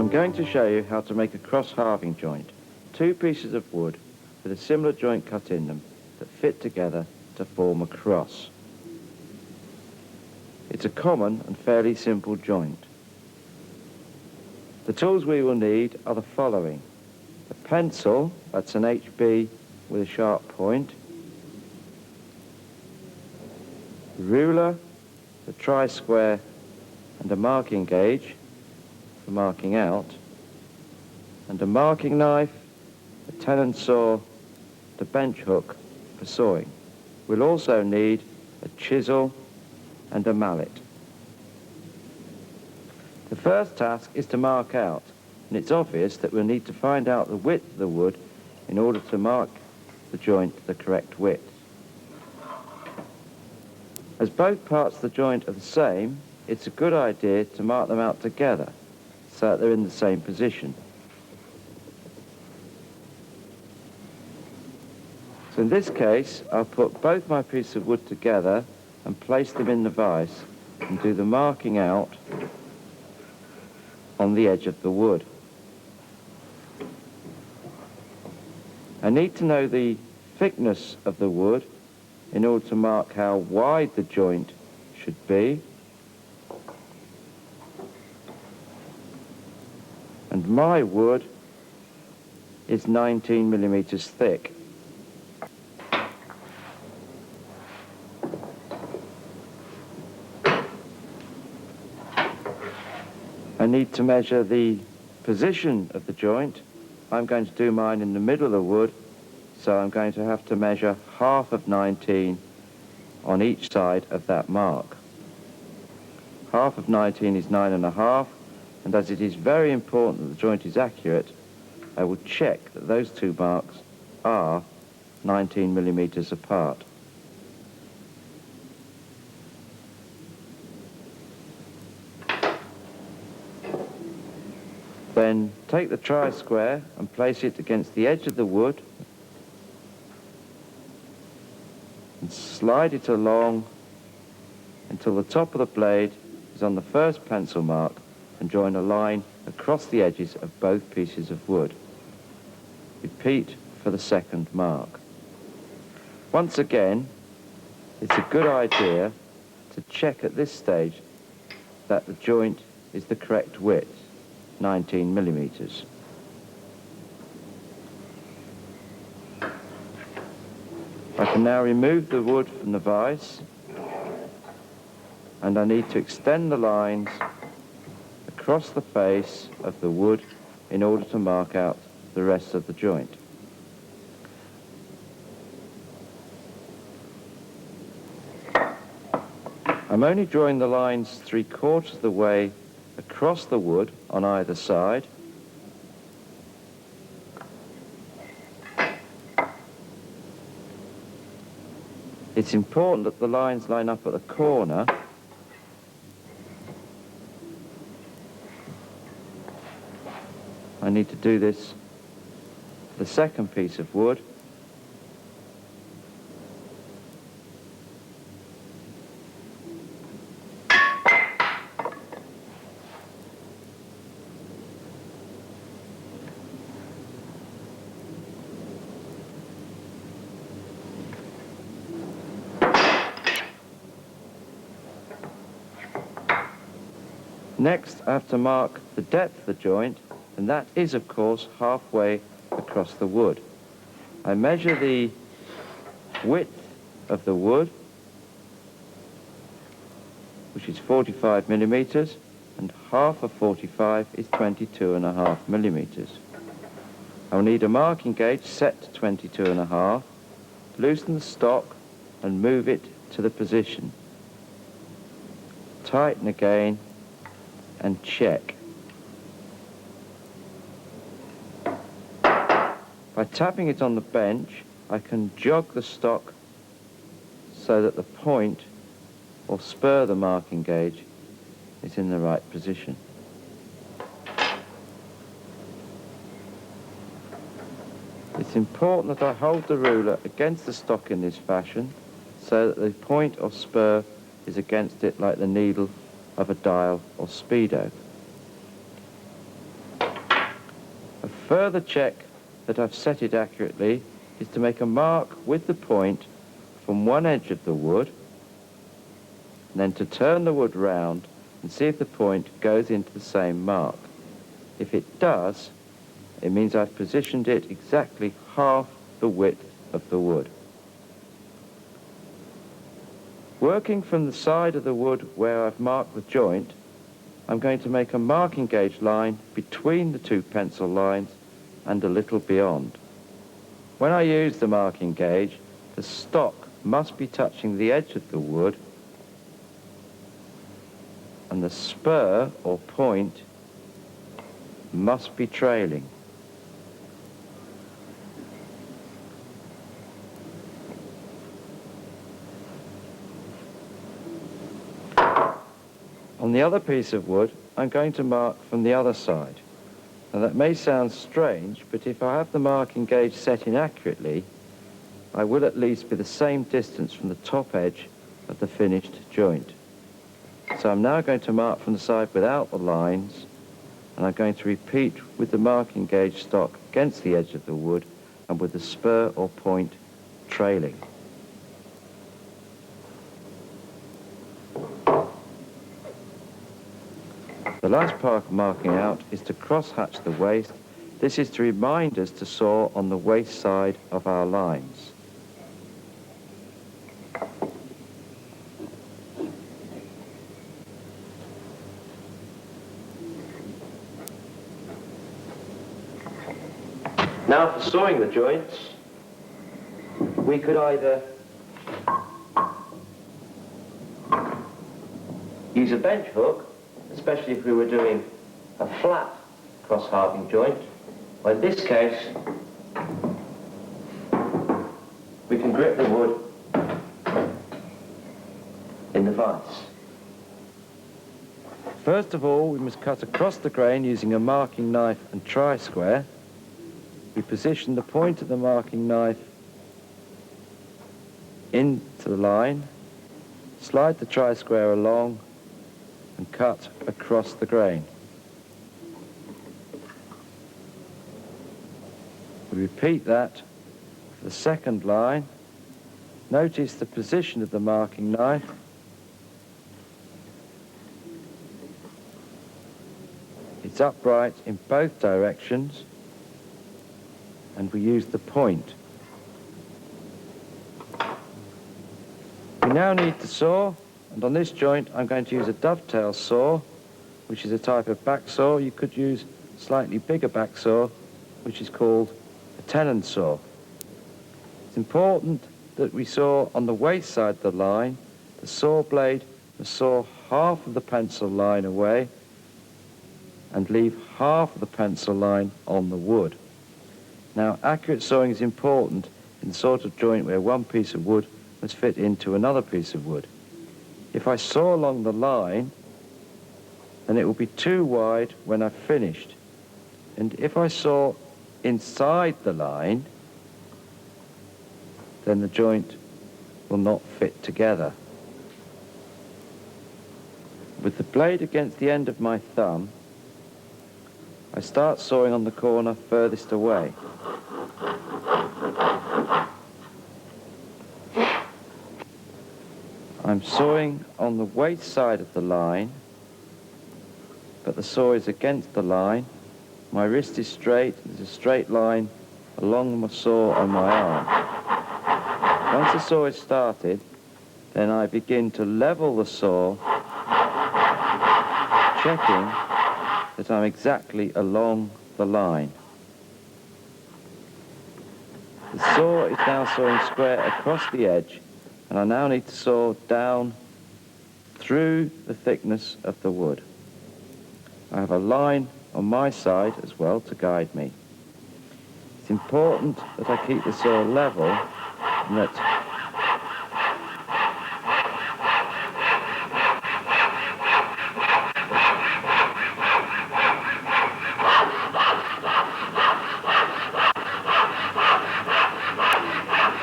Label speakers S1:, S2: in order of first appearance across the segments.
S1: I'm going to show you how to make a cross halving joint. Two pieces of wood with a similar joint cut in them that fit together to form a cross. It's a common and fairly simple joint. The tools we will need are the following: a pencil, that's an HB with a sharp point, a ruler, a tri-square and a marking gauge for marking out, and a marking knife, a tenon saw, and a bench hook for sawing. We'll also need a chisel and a mallet. The first task is to mark out, and it's obvious that we'll need to find out the width of the wood in order to mark the joint the correct width. As both parts of the joint are the same, it's a good idea to mark them out together so that they're in the same position. So in this case, I'll put both my pieces of wood together and place them in the vise and do the marking out on the edge of the wood. I need to know the thickness of the wood in order to mark how wide the joint should be. And my wood is 19 millimeters thick. I need to measure the position of the joint. I'm going to do mine in the middle of the wood, so I'm going to have to measure half of 19 on each side of that mark. Half of 19 is 9.5, and as it is very important that the joint is accurate, I will check that those two marks are 19 millimeters apart. Then take the tri-square and place it against the edge of the wood and slide it along until the top of the blade is on the first pencil mark, and join a line across the edges of both pieces of wood. Repeat for the second mark. Once again, it's a good idea to check at this stage that the joint is the correct width, 19 millimeters. I can now remove the wood from the vise, and I need to extend the lines across the face of the wood in order to mark out the rest of the joint. I'm only drawing the lines 3/4 of the way across the wood on either side. It's important that the lines line up at the corner. I need to do this for the second piece of wood. Next, I have to mark the depth of the joint, and that is, of course, halfway across the wood. I measure the width of the wood, which is 45 millimeters, and half of 45 is 22.5 millimeters. I'll need a marking gauge set to 22.5, loosen the stock and move it to the position. Tighten again and check. By tapping it on the bench, I can jog the stock so that the point or spur of the marking gauge is in the right position. It's important that I hold the ruler against the stock in this fashion so that the point or spur is against it like the needle of a dial or speedo. further check that I've set it accurately is to make a mark with the point from one edge of the wood, and then to turn the wood round and see if the point goes into the same mark. If it does, it means I've positioned it exactly half the width of the wood. Working from the side of the wood where I've marked the joint, I'm going to make a marking gauge line between the two pencil lines and a little beyond. When I use the marking gauge, the stock must be touching the edge of the wood and the spur or point must be trailing. On the other piece of wood, I'm going to mark from the other side. Now that may sound strange, but if I have the marking gauge set in accurately, I will at least be the same distance from the top edge of the finished joint. So I'm now going to mark from the side without the lines, and I'm going to repeat with the marking gauge stock against the edge of the wood and with the spur or point trailing. The last part of marking out is to cross-hatch the waist. This is to remind us to saw on the waist side of our lines. Now for sawing the joints, we could either use a bench hook, especially if we were doing a flat cross-halving joint, or in this case, we can grip the wood in the vise. First of all, we must cut across the grain using a marking knife and tri-square. We position the point of the marking knife into the line, slide the tri-square along, and cut across the grain. We repeat that for the second line. Notice the position of the marking knife. It's upright in both directions, and we use the point. We now need to saw, and on this joint I'm going to use a dovetail saw, which is a type of back saw. You could use a slightly bigger back saw, which is called a tenon saw. It's important that we saw on the waist side of the line. The saw blade must saw half of the pencil line away and leave half of the pencil line on the wood. Now, accurate sawing is important in the sort of joint where one piece of wood must fit into another piece of wood. If I saw along the line, then it will be too wide when I've finished. And if I saw inside the line, then the joint will not fit together. With the blade against the end of my thumb, I start sawing on the corner furthest away. I'm sawing on the waist side of the line, but the saw is against the line. My wrist is straight, there's a straight line along the saw on my arm. Once the saw is started, then I begin to level the saw, checking that I'm exactly along the line. The saw is now sawing square across the edge, and I now need to saw down through the thickness of the wood. I have a line on my side as well to guide me. It's important that I keep the saw level and that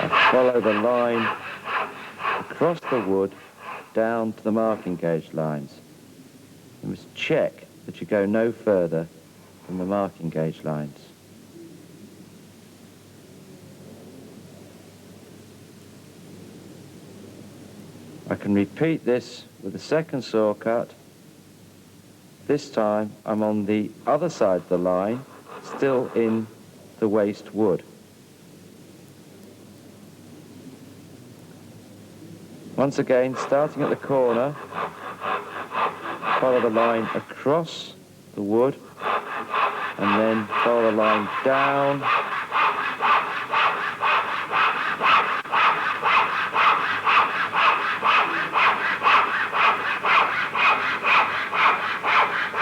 S1: I follow the line across the wood down to the marking gauge lines. You must check that you go no further than the marking gauge lines. I can repeat this with the second saw cut. This time I'm on the other side of the line, still in the waste wood. Once again, starting at the corner, follow the line across the wood, and then follow the line down,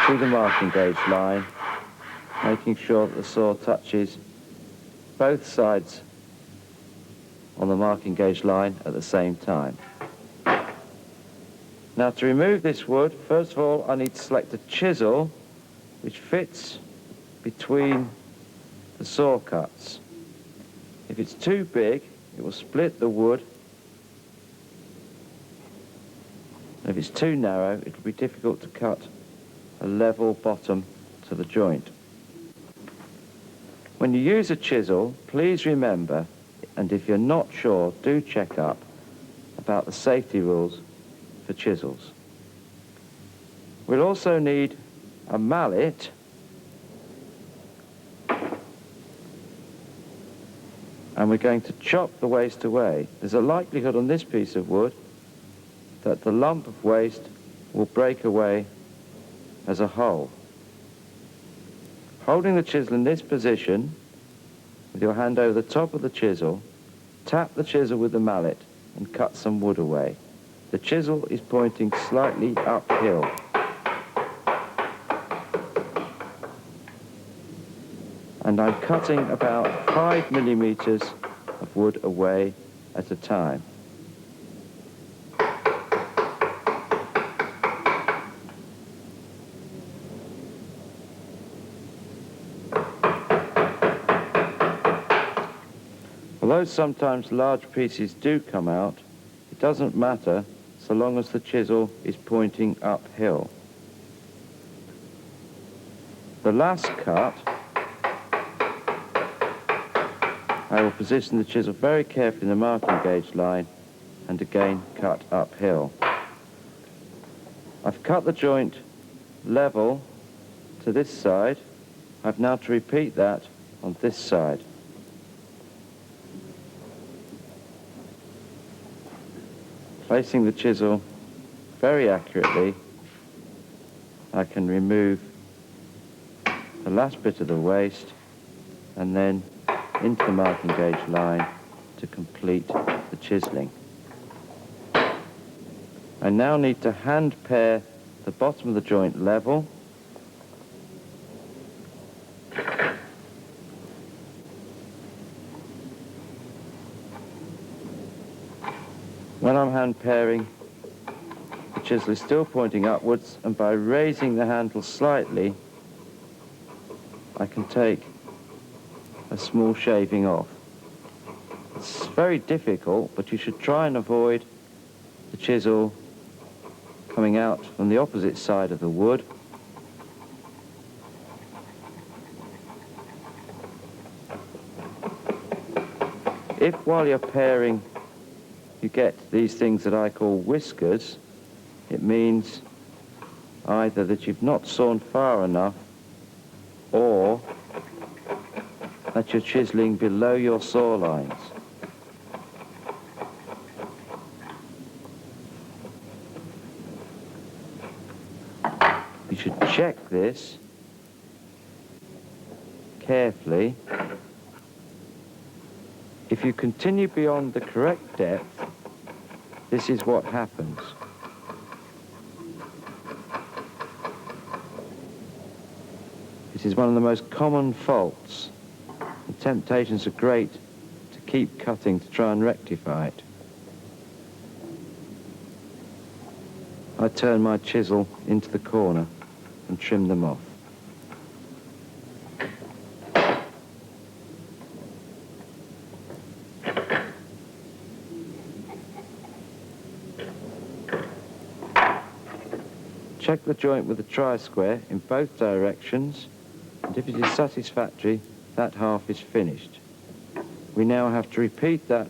S1: through the marking gauge line, making sure that the saw touches both sides on the marking gauge line at the same time. Now, to remove this wood, first of all I need to select a chisel which fits between the saw cuts. If it's too big, it will split the wood. And if it's too narrow, it will be difficult to cut a level bottom to the joint. When you use a chisel, please remember, and if you're not sure, do check up about the safety rules for chisels. We'll also need a mallet and we're going to chop the waste away. There's a likelihood on this piece of wood that the lump of waste will break away as a whole. Holding the chisel in this position, with your hand over the top of the chisel, tap the chisel with the mallet and cut some wood away. The chisel is pointing slightly uphill. And I'm cutting about 5 millimeters of wood away at a time. Although sometimes large pieces do come out, it doesn't matter so long as the chisel is pointing uphill. The last cut, I will position the chisel very carefully in the marking gauge line and again cut uphill. I've cut the joint level to this side. I've now to repeat that on this side. Placing the chisel very accurately, I can remove the last bit of the waste and then into the marking gauge line to complete the chiseling. I now need to hand pare the bottom of the joint level. When I'm hand paring, the chisel is still pointing upwards, and by raising the handle slightly, I can take a small shaving off. It's very difficult, but you should try and avoid the chisel coming out from the opposite side of the wood. If while you're paring you get these things that I call whiskers, it means either that you've not sawn far enough or that you're chiseling below your saw lines. You should check this carefully. If you continue beyond the correct depth, this is what happens. It is one of the most common faults. The temptations are great to keep cutting to try and rectify it. I turn my chisel into the corner and trim them off. Check the joint with a tri-square in both directions, and if it is satisfactory, that half is finished. We now have to repeat that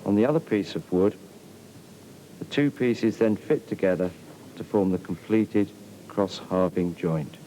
S1: on the other piece of wood. The two pieces then fit together to form the completed cross-halving joint.